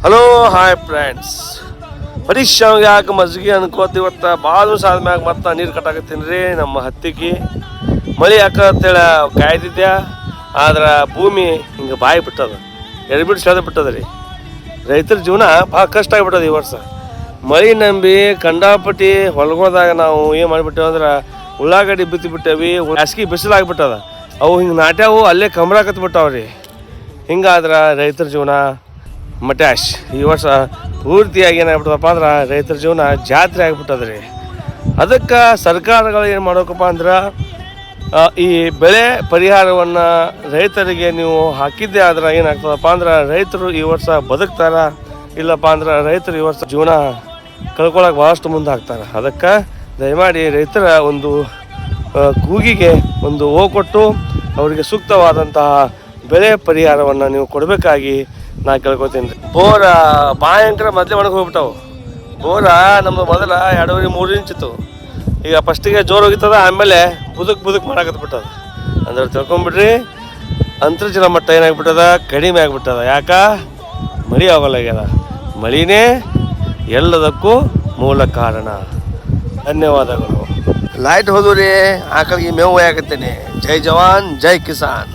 Hello hi friends, ಪರೀಕ್ಷೆ ಯಾಕೆ ಮಜ್ಜಿಗೆ ಅನ್ಕೋತ ಇವತ್ತು ಭಾಳ ದಿವಸ ಆದ್ಮ್ಯಾಗ ಮತ್ತೆ ನೀರು ಕಟ್ಟಾಕತ್ತೀನಿ ರೀ. ನಮ್ಮ ಹತ್ತಿಗೆ ಮಳೆ ಯಾಕಂತೇಳಿ ಕಾಯ್ದಿದ್ದೆ, ಆದ್ರೆ ಭೂಮಿ ಹಿಂಗೆ ಬಾಯಿ ಬಿಟ್ಟದ, ಎಳ್ಬಿಟ್ಟು ಸೆಳೆದು ಬಿಟ್ಟದ ರೀ. ರೈತರ ಜೀವನ ಭಾಳ ಕಷ್ಟ ಆಗಿಬಿಟ್ಟದ ಈ ವರ್ಷ. ಮಳೆ ನಂಬಿ ಕಂಡಾಪಟ್ಟಿ ಹೊಲಗೋದಾಗ ನಾವು ಏನು ಮಾಡಿಬಿಟ್ಟೇವೆ ಅಂದ್ರೆ ಉಳ್ಳಾಗಡ್ಡಿ ಬಿತ್ತಿಬಿಟ್ಟೇವಿ. ಬ್ಯಾಸ್ಗಿ ಬಿಸಿಲಾಗ್ಬಿಟ್ಟದ, ಅವು ಹಿಂಗೆ ನಾಟ್ಯಾವು ಅಲ್ಲೇ ಕಮ್ರಾಕತ್ಬಿಟ್ಟಾವ್ರಿ. ಹಿಂಗಾದ್ರೆ ರೈತರ ಜೀವನ ಮಟ್ಯಾಶ್. ಈ ವರ್ಷ ಪೂರ್ತಿಯಾಗಿ ಏನಾಗ್ಬಿಟ್ಟದಪ್ಪ ಅಂದ್ರೆ ರೈತರ ಜೀವನ ಜಾತ್ರೆ ಆಗಿಬಿಟ್ಟದ ರೀ. ಅದಕ್ಕೆ ಸರ್ಕಾರಗಳು ಏನು ಮಾಡ್ಬೇಕಪ್ಪ ಅಂದ್ರೆ ಈ ಬೆಳೆ ಪರಿಹಾರವನ್ನು ರೈತರಿಗೆ ನೀವು ಹಾಕಿದ್ದೇ ಆದ್ರೆ ಏನಾಗ್ತದಪ್ಪ ಅಂದ್ರೆ ರೈತರು ಈ ವರ್ಷ ಬದುಕ್ತಾರ, ಇಲ್ಲಪ್ಪ ಅಂದ್ರೆ ರೈತರು ಈ ವರ್ಷ ಜೀವನ ಕಳ್ಕೊಳಕ್ಕೆ ಭಾಳಷ್ಟು ಮುಂದೆ ಹಾಕ್ತಾರೆ. ಅದಕ್ಕೆ ದಯಮಾಡಿ ರೈತರ ಒಂದು ಕೂಗಿಗೆ ಒಂದು ಕೊಟ್ಟು ಅವರಿಗೆ ಸೂಕ್ತವಾದಂತಹ ಬೆಳೆ ಪರಿಹಾರವನ್ನು ನೀವು ಕೊಡಬೇಕಾಗಿ ನಾ ಕೇಳ್ಕೊತೀನಿ ರೀ. ಬೋರ ಭಯಂಕರ ಮೊದಲೇ ಒಣಗಿ ಹೋಗ್ಬಿಟ್ಟವು. ಬೋರ ನಮ್ಮದು ಮೊದಲ 2.5-3 ಇಂಚ್ ಇತ್ತು. ಈಗ ಫಸ್ಟಿಗೆ ಜೋರು ಹೋಗಿತ್ತದ, ಆಮೇಲೆ ಬುದುಕ್ ಮಾಡಾಕತ್ಬಿಟ್ಟದ. ಅಂದ್ರೆ ತಿಳ್ಕೊಂಬಿಡ್ರಿ, ಅಂತರ್ಜಲ ಮಟ್ಟ ಏನಾಗ್ಬಿಟ್ಟದ, ಕಡಿಮೆ ಆಗಿಬಿಟ್ಟದ. ಯಾಕೆ ಮಳೆ ಆಗೋಲ್ಲಾಗ್ಯದ. ಮಳಿನೇ ಎಲ್ಲದಕ್ಕೂ ಮೂಲ ಕಾರಣ. ಧನ್ಯವಾದಗಳು. ಲೈಟ್ ಹೋದ್ರಿ, ಆಕಳಿಗೆ ಮೇವು ಹಾಕತ್ತೇನೆ. ಜೈ ಜವಾನ್ ಜೈ ಕಿಸಾನ್.